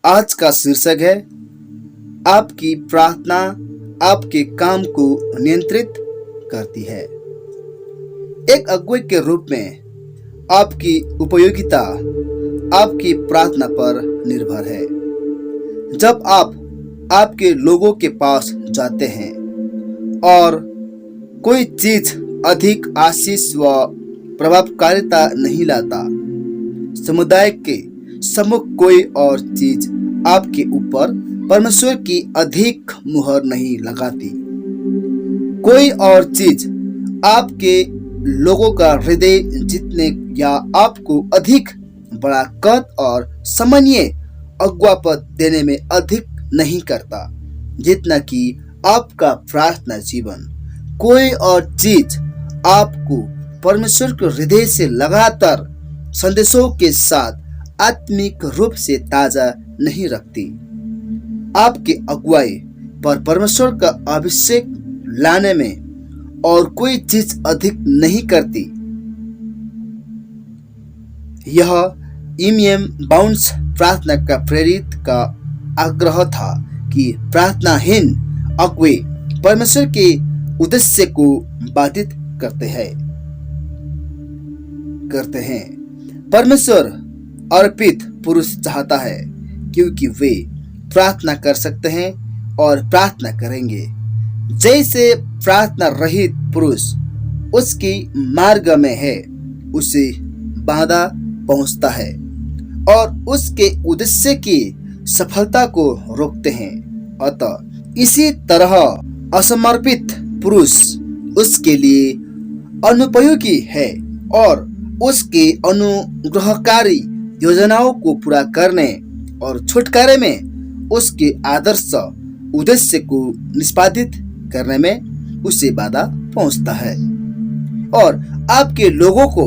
आज का शीर्षक है आपकी प्रार्थना आपके काम को नियंत्रित करती है। एक अगुवे के रूप में आपकी उपयोगिता आपकी प्रार्थना पर निर्भर है। जब आप आपके लोगों के पास जाते हैं और कोई चीज अधिक आशीष व प्रभावकारिता नहीं लाता, समुदाय के सम्मुख कोई और चीज आपके ऊपर परमेश्वर की अधिक मुहर नहीं लगाती। कोई और चीज आपके लोगों का हृदय जीतने या आपको अधिक बड़ा कद और सम्मानीय अगुवा पद देने में अधिक नहीं करता जितना कि आपका प्रार्थना जीवन। कोई और चीज आपको परमेश्वर के हृदय से लगातार संदेशों के साथ आत्मिक रूप से ताजा नहीं रखती। आपके अगुवाई पर परमेश्वर का अभिषेक लाने में और कोई चीज अधिक नहीं करती। यह इमियम बाउंस प्रार्थना का प्रेरित का आग्रह था कि प्रार्थनाहीन अगुवे परमेश्वर के उद्देश्य को बाधित करते हैं। परमेश्वर अर्पित पुरुष चाहता है क्योंकि वे प्रार्थना कर सकते हैं और प्रार्थना करेंगे। जैसे प्रार्थना रहित पुरुष उसकी मार्ग में है, उसे बाधा पहुंचता है और उसके उद्देश्य की सफलता को रोकते हैं। अतः इसी तरह असमर्पित पुरुष उसके लिए अनुपयोगी है और उसके अनुग्रहकारी योजनाओं को पूरा करने और छुटकारे में उसके आदर्श उद्देश्य को निष्पादित करने में उसे बाधा पहुंचता है। और आपके लोगों को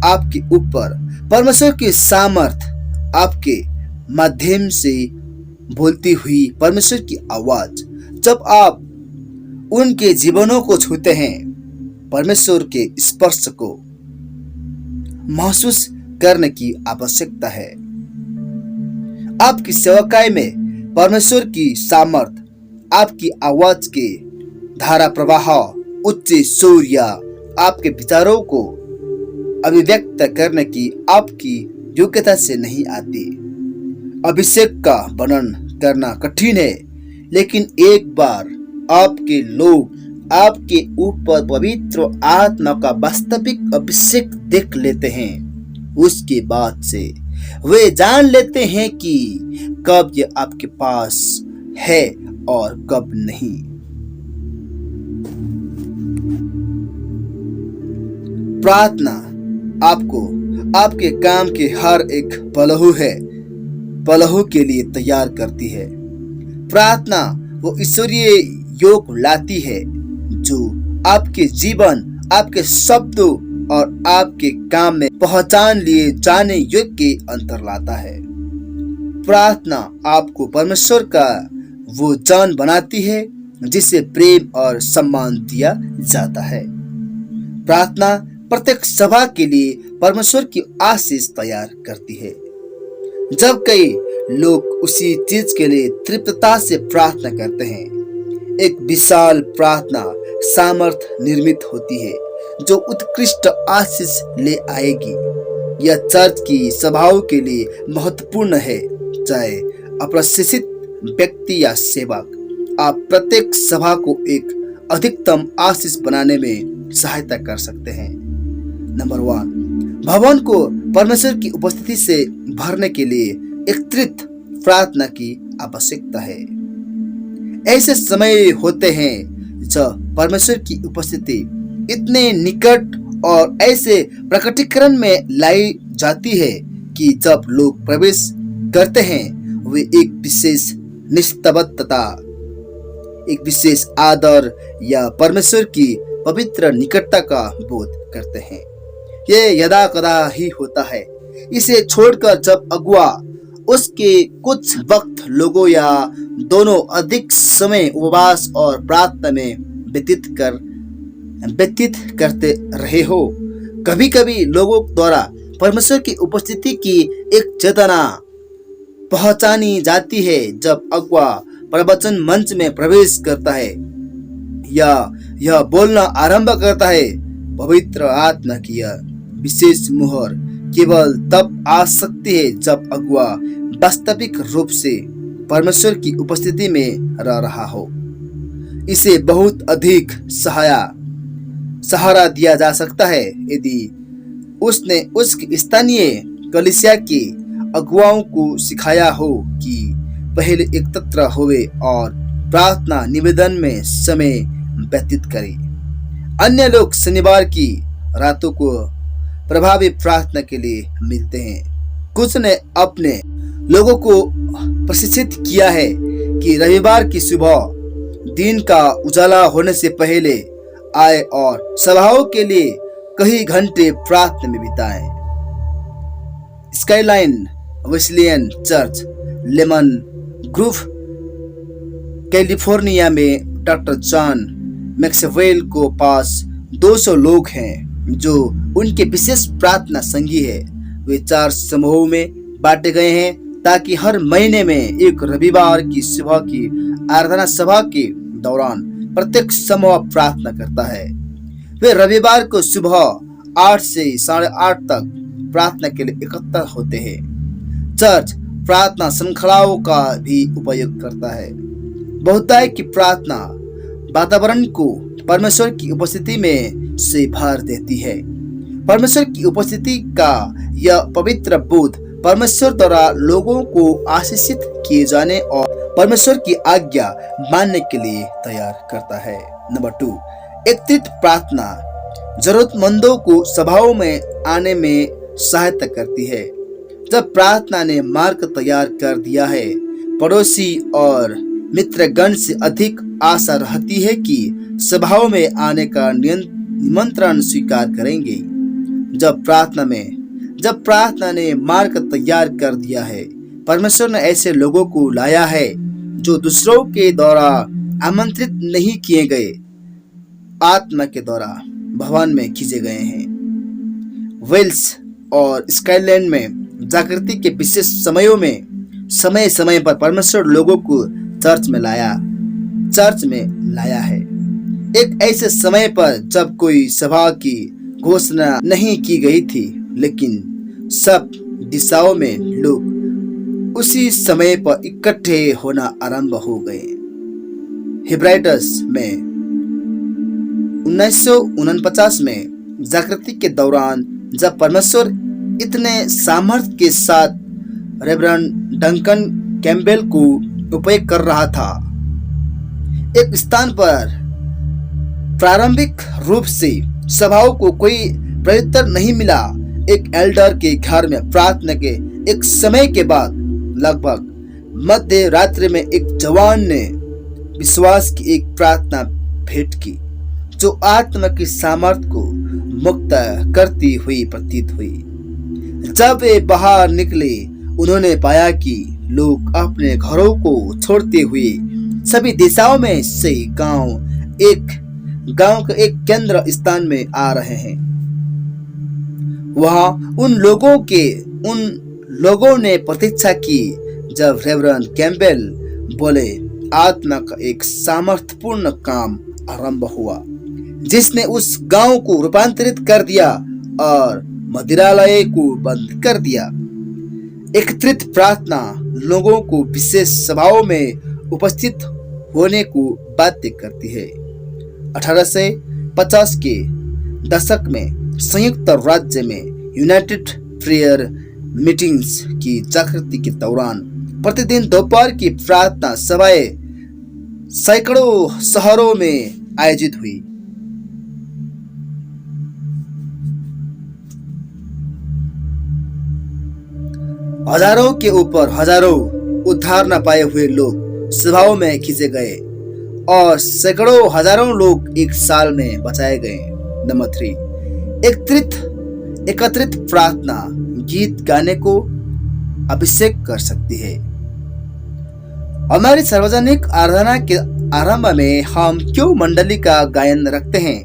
आपके ऊपर परमेश्वर की सामर्थ आपके माध्यम से बोलती हुई परमेश्वर की आवाज जब आप उनके जीवनों को छूते हैं, परमेश्वर के स्पर्श को महसूस करने की आवश्यकता है। आपकी सेवकाई में परमेश्वर की सामर्थ आपकी आवाज के धारा प्रवाह उच्च सुर या आपके विचारों को अभिव्यक्त करने की आपकी योग्यता से नहीं आती। अभिषेक का वर्णन करना कठिन है, लेकिन एक बार आपके लोग आपके ऊपर पवित्र आत्मा का वास्तविक अभिषेक देख लेते हैं, उसके बाद से वे जान लेते हैं कि कब ये आपके पास है और कब नहीं। प्रार्थना आपको आपके काम के हर एक पहलू के लिए तैयार करती है। प्रार्थना वो ईश्वरीय योग लाती है जो आपके जीवन, आपके शब्दों और आपके काम में पहचान लिए जाने योग्य के अंतर लाता है। प्रार्थना आपको परमेश्वर का वो जन बनाती है जिसे प्रेम और सम्मान दिया जाता है। प्रार्थना प्रत्येक सभा के लिए परमेश्वर की आशीष तैयार करती है। जब कई लोग उसी चीज के लिए तृप्तता से प्रार्थना करते हैं, एक विशाल प्रार्थना सामर्थ निर्मित होती है जो उत्कृष्ट आशीष ले आएगी। यह चर्च की सभाओं के लिए महत्वपूर्ण है। चाहे अप्रशिक्षित व्यक्ति या सेवक, आप प्रत्येक सभा को एक अधिकतम आशीष बनाने में सहायता कर सकते हैं। नंबर 1, भवन को परमेश्वर की उपस्थिति से भरने के लिए एकत्रित प्रार्थना की आवश्यकता है। ऐसे समय होते हैं जब परमेश्वर की उपस्थिति इतने निकट और ऐसे प्रकटीकरण में लाई जाती है कि जब लोग प्रवेश करते हैं वे एक विशेष निस्तब्धता, एक विशेष आदर या परमेश्वर की पवित्र निकटता का बोध करते हैं। ये यदा कदा ही होता है। इसे छोड़कर जब अगुवा उसके कुछ वक्त लोगों या दोनों अधिक समय उपवास और प्रार्थना में व्यतीत करते रहे हो, कभी कभी लोगों द्वारा परमेश्वर की उपस्थिति की एक चेतना पहचानी जाती है जब अगुआ प्रवचन मंच में प्रवेश करता है या यह बोलना आरंभ करता है। पवित्र आत्मा की यह विशेष मुहर केवल तब आ सकती है जब अगुआ वास्तविक रूप से परमेश्वर की उपस्थिति में रह रहा हो। इसे बहुत अधिक सहारा दिया जा सकता है यदि उसने उसकी स्थानीय कलीसिया के अगुवाओं को सिखाया हो कि पहले एकत्र होवे और प्रार्थना निवेदन में समय व्यतीत करे। अन्य लोग शनिवार की रातों को प्रभावी प्रार्थना के लिए मिलते हैं। कुछ ने अपने लोगों को प्रशिक्षित किया है कि रविवार की सुबह दिन का उजाला होने से पहले आए और सभाओं के लिए कई घंटे प्रार्थना में बिताएं। Skyline Wesleyan church, lemon groove, California में डॉक्टर जॉन मैक्सवेल को पास 200 लोग हैं जो उनके विशेष प्रार्थना संगी है। वे 4 समूहों में बांटे गए हैं ताकि हर महीने में एक रविवार की सुबह की आराधना सभा के दौरान प्रत्येक समूह प्रार्थना करता है। वे रविवार को सुबह 8 से 8:30 तक प्रार्थना के लिए एकत्र होते हैं। चर्च प्रार्थना श्रृंखलाओं का भी उपयोग करता है। बहुतायत की प्रार्थना वातावरण को परमेश्वर की उपस्थिति में से भर देती है। परमेश्वर की उपस्थिति का यह पवित्र बोध परमेश्वर द्वारा लोगों को आशीषित किए जाने और परमेश्वर की आज्ञा मानने के लिए तैयार करता है। नंबर 2, एकत्रित प्रार्थना जरूरतमंदों को सभाओं में आने में सहायता करती है। जब प्रार्थना ने मार्ग तैयार कर दिया है, पड़ोसी और मित्रगण से अधिक आशा रहती है कि सभाओं में आने का निमंत्रण स्वीकार करेंगे। जब प्रार्थना ने मार्ग तैयार कर दिया है, परमेश्वर ने ऐसे लोगों को लाया है जो दूसरों के द्वारा आमंत्रित नहीं किए गए, आत्मा के द्वारा भवन में खींचे गए हैं। वेल्स और स्कॉटलैंड में जागृति के विशेष समयों में समय समय पर परमेश्वर लोगों को चर्च में लाया है। एक ऐसे समय पर जब कोई सभा की घोषणा नहीं की गई थी, लेकिन सब दिशाओं में लोग उसी समय पर इकट्ठे होना आरंभ हो गए। हिब्राइटस में 1949 में जागृति के दौरान जब परमेश्वर इतने सामर्थ्य के साथ रेवरेंड डंकन कैम्पबेल को उपयोग कर रहा था, एक स्थान पर प्रारंभिक रूप से सभाओं को कोई प्रत्युत्तर नहीं मिला। एक एल्डर के घर में प्रार्थना के एक समय के बाद लगभग मध्य रात्रि में एक जवान ने विश्वास की एक प्रार्थना भेंट की जो आत्मा की सामर्थ्य को मुक्त करती हुई प्रतीत हुई। जब वे बाहर निकले, उन्होंने पाया कि लोग अपने घरों को छोड़ते हुए सभी दिशाओं में से गांव के एक केंद्र स्थान में आ रहे हैं। वहां उन लोगों ने प्रतीक्षा की जब रेवरेंड कैम्पबेल बोले। आत्मा का एक सामर्थ्यपूर्ण काम आरंभ हुआ जिसने उस गांव को रूपांतरित कर दिया और मदिरालय को बंद कर दिया। एकत्रित प्रार्थना लोगों को विशेष सभाओं में उपस्थित होने को बाध्य करती है। 1850 के दशक में संयुक्त राज्य में यूनाइटेड प्रेयर मीटिंग्स की जागृति के दौरान प्रतिदिन दोपहर की प्रार्थना सभाएं सैकड़ों शहरों में आयोजित हुई। हजारों के ऊपर हजारों उद्धार न पाए हुए लोग सभाओं में खींचे गए और सैकड़ों हजारों लोग एक साल में बचाए गए। नंबर 3, एकत्रित प्रार्थना गीत गाने को अभिषेक कर सकती है। हमारी सार्वजनिक आराधना के आरंभ में हम क्यों मंडली का गायन रखते हैं?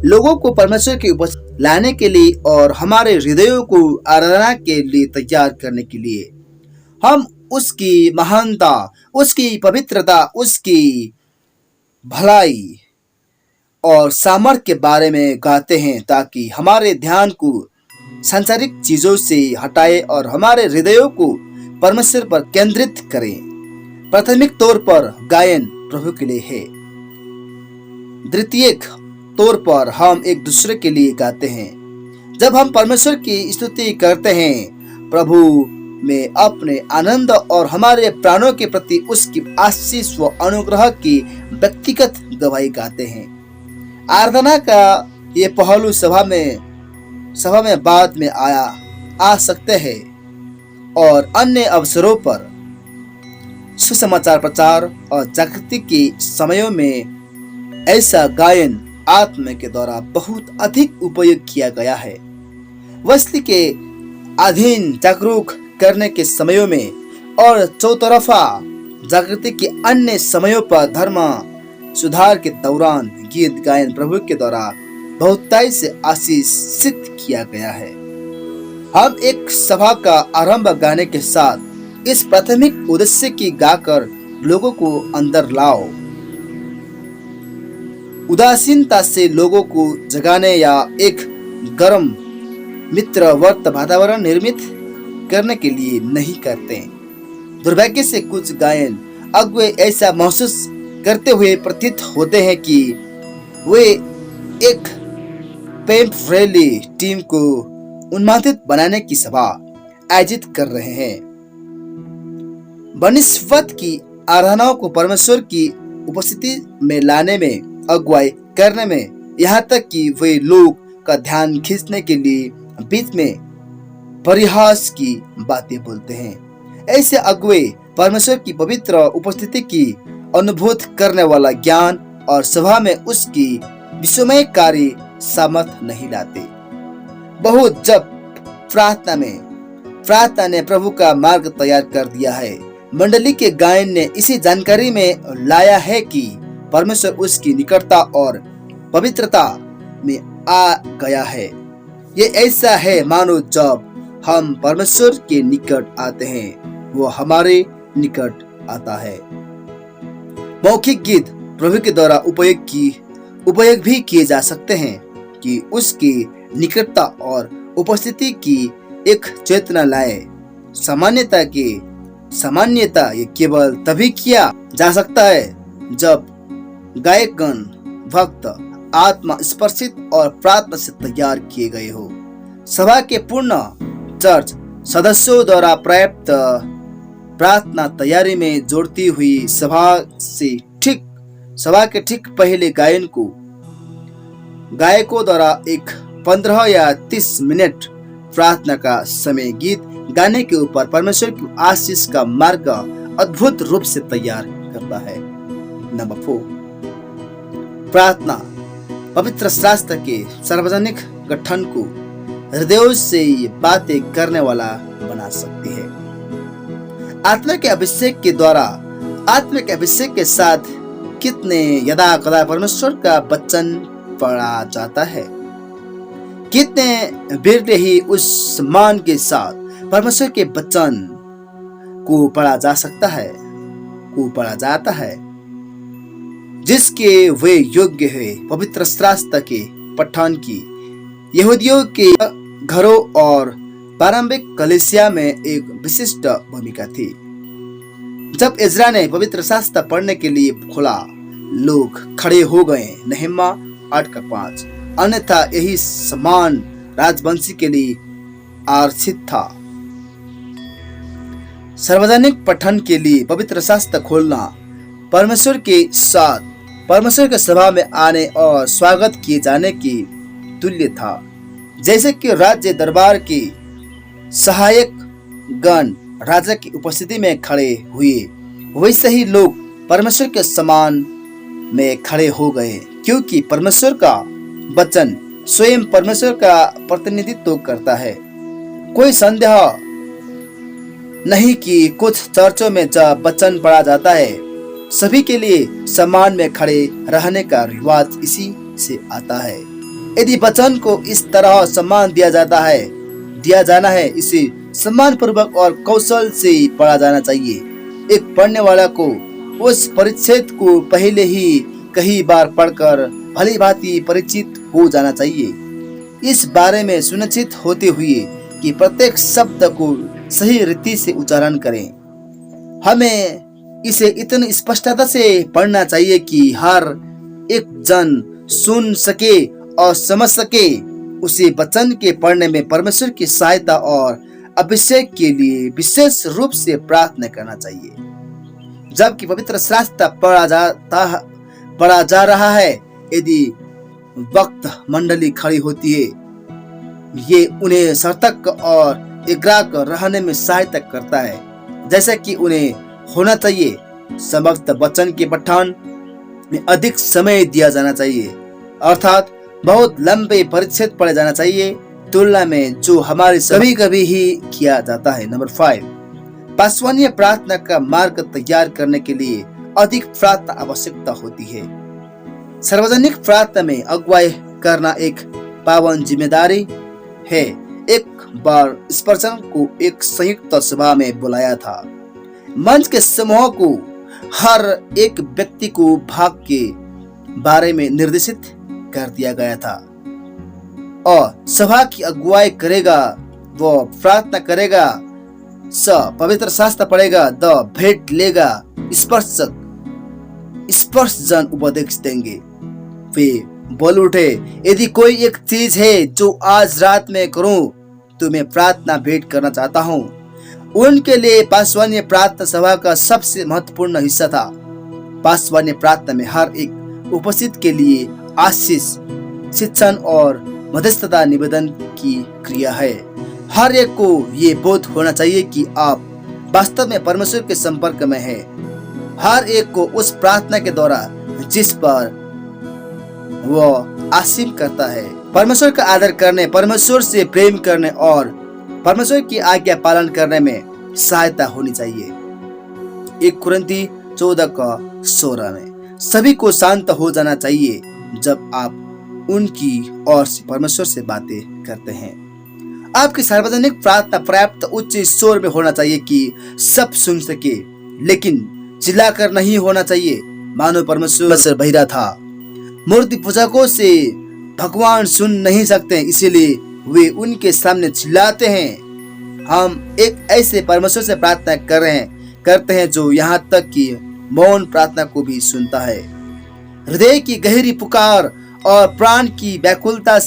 लोगों को परमेश्वर की उपस्थिति लाने के लिए और हमारे हृदयों को आराधना के लिए तैयार करने के लिए। हम उसकी महानता, उसकी पवित्रता, उसकी भलाई और सामर्थ्य के बारे में गाते हैं, ताकि हमारे ध्यान को सांसारिक चीजों से हटाए और हमारे हृदयों को परमेश्वर पर केंद्रित करें। प्राथमिक तौर पर गायन प्रभु के लिए है। द्वितीयक तौर पर हम एक दूसरे के लिए गाते हैं। जब हम परमेश्वर की स्तुति करते हैं, प्रभु में अपने आनंद और हमारे प्राणों के प्रति उसकी आशीष व अनुग्रह की व्यक्तिगत गवाही गाते हैं। आराधना का ये पहलू सभा में बाद में आ सकते हैं और अन्य अवसरों पर सुसमाचार प्रचार और जागृति के समयों में ऐसा गायन आत्मा के द्वारा बहुत अधिक उपयोग किया गया है। वस्ती के अधीन जागरूक करने के समयों में और चौतरफा जागृति के अन्य समयों पर धर्म सुधार के दौरान गीत गायन प्रभु के द्वारा बहुतायत से आशीषित किया गया है। हम एक सभा का आरंभ गाने के साथ इस प्राथमिक उद्देश्य की गाकर लोगों को अंदर लाओ, उदासीनता से लोगों को जगाने या एक गर्म मित्रवर्त वातावरण निर्मित करने के लिए नहीं करते। दुर्भाग्य से कुछ गायन अगुवे ऐसा महसूस करते हुए प्रतीत होते हैं कि वे एक पेम्प रैली टीम को उन्मादित बनाने की सभा आयोजित कर रहे हैं। बनिस्बत की आराधनाओं को परमेश्वर की उपस्थिति में लाने में अगुवाई करने में, यहाँ तक कि वे लोग का ध्यान खींचने के लिए बीच में परिहास की बातें बोलते हैं। ऐसे अगुवे परमेश्वर की पवित्र उपस्थिति की अनुभूत करने वाला ज्ञान और सभा में उसकी विस्मयकारी सामर्थ नहीं लाते। बहुत जब प्रार्थना ने प्रभु का मार्ग तैयार कर दिया है। मंडली के गायन ने इसी जानकारी में लाया है कि परमेश्वर उसकी निकटता और पवित्रता में आ गया है। ये ऐसा है मानो जब हम परमेश्वर के निकट आते हैं, वो हमारे निकट आता है। मौखिक गीत प्रभु के द्वारा उपयोग भी किए जा सकते हैं कि उसकी निकटता और उपस्थिति की एक चेतना लाए। सामान्यता ये केवल तभी किया जा सकता है जब गायकगण भक्त आत्मा स्पर्शित और प्रार्थना से तैयार किए गए हो। सभा के पूर्ण चर्च सदस्यों द्वारा प्राप्त प्रार्थना तैयारी में जोड़ती हुई सभा के ठीक पहले गायन को गायकों द्वारा एक 15 या 30 मिनट प्रार्थना का समय गीत गाने के ऊपर परमेश्वर की आशीष का मार्ग अद्भुत रूप से तैयार करता है। नंबर 4, प्रार्थना पवित्र शास्त्र के सार्वजनिक गठन को हृदयों से बातें करने वाला बना सकती है। आत्मा के अभिषेक के साथ कितने यदा कदा परमेश्वर का वचन पढ़ा जाता है। कितने बिरले ही उस सम्मान के साथ परमेश्वर के वचन को पढ़ा जाता है जिसके वे योग्य है। पवित्र शास्त्र के पठन की यहूदियों के घरों और प्रारंभिक कलीसिया में एक विशिष्ट भूमिका थी। जब इज़रा ने पवित्र शास्त्र पढ़ने के लिए खोला, लोग खड़े हो गए। नहम्या 8:5। अन्यथा यही सम्मान राजवंशी के लिए आरक्षित था। सार्वजनिक पठन के लिए पवित्र शास्त्र खोलना परमेश्वर के सभा में आने और स्वागत किए जाने की तुल्य था। जैसे कि राज्य दरबार की सहायक गण राजा की उपस्थिति में खड़े हुए, वैसे ही लोग परमेश्वर के सम्मान में खड़े हो गए, क्योंकि परमेश्वर का वचन स्वयं परमेश्वर का प्रतिनिधित्व करता है। कोई संदेह नहीं कि कुछ चर्चों में जब वचन पढ़ा जाता है, सभी के लिए सम्मान में खड़े रहने का रिवाज इसी से आता है। यदि वचन को इस तरह सम्मान दिया जाना है, इसे सम्मान पूर्वक और कौशल से पढ़ा जाना चाहिए। एक पढ़ने वाला को उस परिच्छेद को पहले ही कई बार पढ़कर भली भांति परिचित हो जाना चाहिए। इस बारे में सुनिश्चित होते हुए कि प्रत्येक शब्द को सही रीति से उच्चारण करें। हमें इसे इतनी स्पष्टता से पढ़ना चाहिए कि हर एक जन सुन सके और समझ सके। उसे वचन के पढ़ने में परमेश्वर की सहायता और अभिषेक के लिए विशेष रूप से प्रार्थना करना चाहिए। जबकि पवित्र शास्त्र पढ़ा जा रहा है, यदि वक्त मंडली खड़ी होती है, ये उन्हें सतर्क और एकाग्र रहने में सहायता करता है, जैसा कि उन्हें होना चाहिए। समस्त वचन के पठन में अधिक समय दिया जाना चाहिए, अर्थात बहुत लंबे परिच्छेद पढ़े जाना चाहिए तुलना में जो हमारे कभी कभी ही किया जाता है। नंबर 5, पासवानीय प्रार्थना का मार्ग तैयार करने के लिए अधिक प्रार्थना आवश्यकता होती है। सार्वजनिक प्रार्थना में अगुवाई करना एक पावन जिम्मेदारी है। एक बार स्पर्शन को एक संयुक्त सभा में बुलाया था। मंच के समूह को हर एक व्यक्ति को भाग के बारे में निर्देशित कर दिया गया था और सभा की अगुवाई करेगा, वो प्रार्थना करेगा, पवित्र शास्त्र पढ़ेगा, द भेंट लेगा, स्पर्श जन उपदेश देंगे। वे बोल उठे, यदि कोई एक चीज है जो आज रात में करूं तो मैं प्रार्थना भेंट करना चाहता हूं। उनके लिए पासवानी प्रार्थना सभा का सबसे महत्वपूर्ण हिस्सा था। पासवानी प्रार्थना में हर एक उपस्थित के लिए आशीष, शिक्षण और मध्यस्थता निवेदन की क्रिया है। हर एक को ये बोध होना चाहिए कि आप वास्तव में परमेश्वर के संपर्क में हैं। हर एक को उस प्रार्थना के द्वारा जिस पर वो आसीम करता है, परमेश्वर का आदर करने, परमेश्वर से प्रेम करने और परमेश्वर की आज्ञा पालन करने में सहायता होनी चाहिए। 1 कुरिन्थी 14:16 में सभी को शांत हो जाना चाहिए जब आप उनकी ओर से परमेश्वर से बातें करते हैं। आपकी सार्वजनिक प्रार्थना पर्याप्त उच्च स्वर में होना चाहिए कि सब सुन सके, लेकिन चिल्लाकर नहीं होना चाहिए मानो परमेश्वर बहिरा था। मूर्ति पूजकों से भगवान सुन नहीं सकते, इसीलिए वे उनके सामने चिल्लाते हैं। हम एक ऐसे परमेश्वर से प्रार्थना करते हैं जो यहाँ तक कि मौन प्रार्थना को भी सुनता है। हृदय की गहरी पुकार और प्राण की व्याकुलता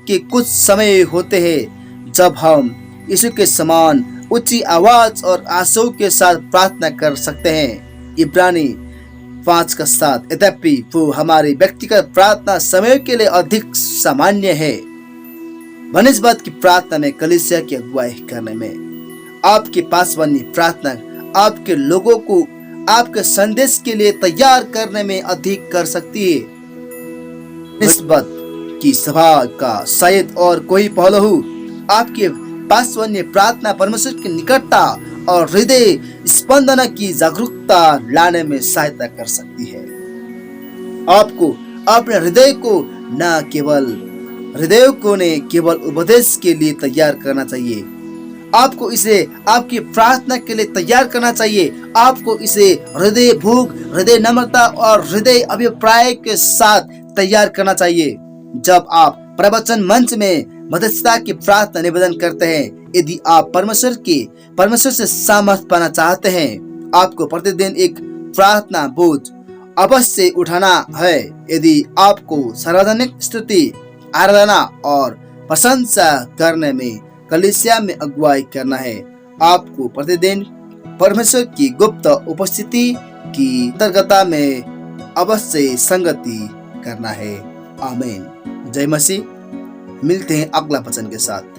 के कुछ समय होते हैं जब हम यीशु के समान ऊंची आवाज और आंसू के साथ प्रार्थना कर सकते हैं। इब्रानी 5:7। यद्यपि वो हमारी व्यक्तिगत प्रार्थना समय के लिए अधिक सामान्य है बनिस्बत की प्रार्थना में कलीसिया की अगुवाई करने में। आपके पासवानी प्रार्थना आपके लोगों को आपके संदेश के लिए तैयार करने में अधिक कर सकती है निस्बत की सभा का शायद और कोई पहलू। आपके पासवानी प्रार्थना परमेश्वर की निकटता और हृदय स्पंदन की जागरूकता लाने में सहायता कर सकती है। आपको अपने हृदय को ने केवल उपदेश के लिए तैयार करना चाहिए, आपको इसे आपकी प्रार्थना के लिए तैयार करना चाहिए। आपको इसे हृदय भूख, हृदय नम्रता और हृदय अभिप्राय के साथ तैयार करना चाहिए। जब आप प्रवचन मंच में मध्यस्थता की प्रार्थना निवेदन करते हैं, यदि आप परमेश्वर से सामर्थ पाना चाहते हैं, आपको प्रतिदिन एक प्रार्थना बोझ अवश्य उठाना है। यदि आपको सार्वजनिक स्तुति, आराधना और प्रशंसा करने में कलीसिया में अगुवाई करना है, आपको प्रतिदिन परमेश्वर की गुप्त उपस्थिति की अंतर्गता में अवश्य संगति करना है। आमीन। जय मसीह। मिलते हैं अगला वचन के साथ।